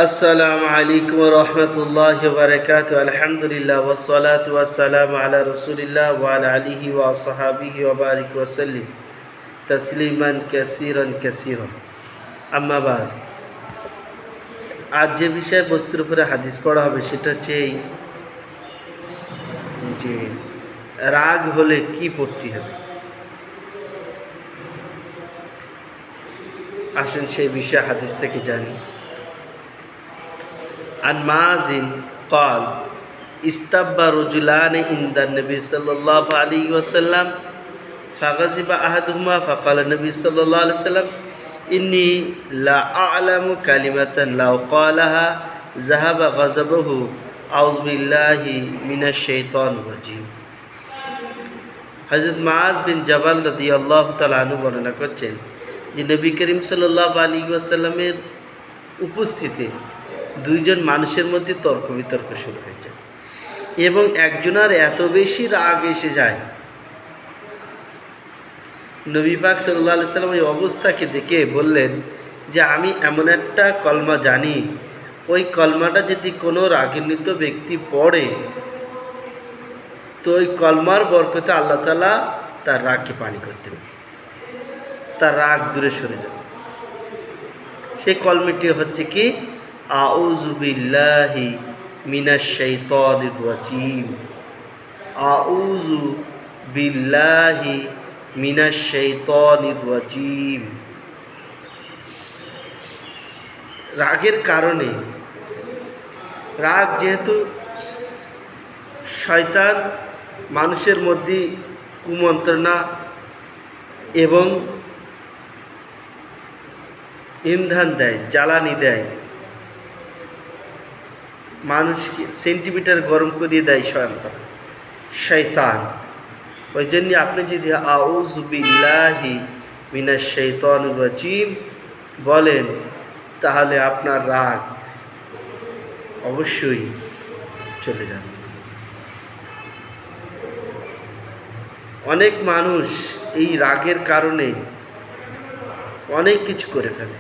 আসসালামু আলাইকুম ওয়া রাহমাতুল্লাহি ওয়া বারাকাতুহু। আলহামদুলিল্লাহ ওয়াস সালাতু ওয়াস সালামু আলা রাসূলিল্লাহ ওয়া আলা আলিহি ওয়া আসহাবিহি ওয়া বারিক ওয়া সাল্লিম তাসলিমান কাসীরান কাসীরা। আম্মা বাদ। আজ যে বিষয়বস্তুর উপরে হাদিস পড়া হবে সেটা হচ্ছে এই যে রাগ হলে কি পড়তে হবে। আসেন সেই বিষয়ে হাদিস থেকে জানি। عن معاذ قال استبى رجلان عند النبي صلى الله عليه وسلم فغضب أحدهما فقال النبي صلى الله عليه وسلم إني لا أعلم كلمة لو قالها ذهب غضبه أعوذ بالله من الشيطان الرجيم। হযরত মুআজ বিন জাবাল রাদিয়াল্লাহু তাআলা আনহু বর্ণনা করছেন যে নবী করিম সাল্লাল্লাহু আলাইহি ওয়াসাল্লামের উপস্থিতিতে দুইজন মানুষের মধ্যে তর্ক বিতর্ক শুরু হয়েছে এবং একজনের এত বেশি রাগ এসে যায়, নবী পাক সাল্লাল্লাহু আলাইহি ওয়াসাল্লাম এই অবস্থাকে দেখে বললেন যে আমি এমন একটা কলমা জানি, ওই কলমাটা যদি কোনো রাগান্বিত ব্যক্তি পড়ে তো ওই কলমার বরকতে আল্লাহ তাআলা তার রাগকে পানি করতে পারে, তার রাগ দূরে সরে যাবে। সেই কলমাটি হচ্ছে কি আউযু বিল্লাহি মিনাশ শাইতানির রাজিম। আউযু বিল্লাহি মিনাশ শাইতানির রাজিম। রাগের কারণে, রাগ যেহেতু শয়তান মানুষের মধ্যে কুমন্ত্রণা এবং ইন্ধন দেয়, জ্বালানি দেয়, মানুষকে সেন্টিমিটার গরম করিয়ে দেয় শয়তান। ওই জন্য আপনি যদি আউযু বিল্লাহি মিনাশ শাইতানির রাজিম বলেন তাহলে আপনার রাগ অবশ্যই চলে যাবে। অনেক মানুষ এই রাগের কারণে অনেক কিছু করে ফেলে,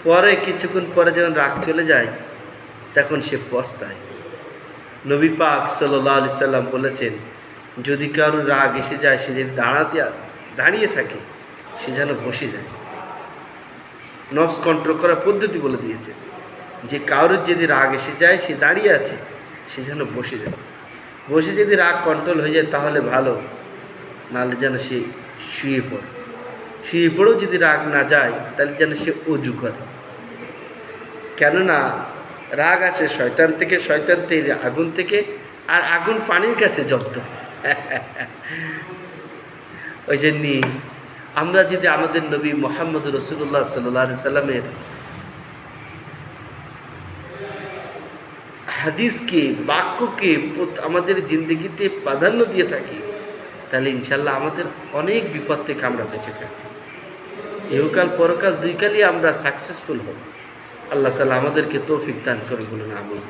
পরে কিছুক্ষণ পরে যখন রাগ চলে যায় তখন সে পস্তায়। নবী পাক সাল্লাল্লাহু আলাইহি সাল্লাম বলেছেন, যদি কারো রাগ এসে যায় সে যদি দাঁড়িয়ে থাকে সে যেন বসে যায়। নফস কন্ট্রোল করার পদ্ধতি বলে দিয়েছে যে কারোর যদি রাগ এসে যায় সে দাঁড়িয়ে আছে সে যেন বসে যায়। বসে যদি রাগ কন্ট্রোল হয়ে যায় তাহলে ভালো, নাহলে যেন সে শুয়ে পড়ে। শুয়ে পড়েও যদি রাগ না যায় তাহলে যেন সে অজু করে। কেননা রাগ আসে শয়তান থেকে, শয়তান থেকে আগুন থেকে, আর আগুন পানির কাছে জব্দ। ওই জন্যই আমরা যদি আমাদের নবী মুহাম্মদ রাসূলুল্লাহ সাল্লাল্লাহু আলাইহি সাল্লামের হাদিসকে, বাক্যকে আমাদের জিন্দগিতে প্রাধান্য দিয়ে থাকি তাহলে ইনশাল্লাহ আমাদের অনেক বিপদ থেকে আমরা বেঁচে থাকি। ইহকাল পরকাল দুই কালই আমরা সাকসেসফুল হব। আল্লাহ তাআলা আমাদেরকে তৌফিক দান করুন, বলুন আমিন।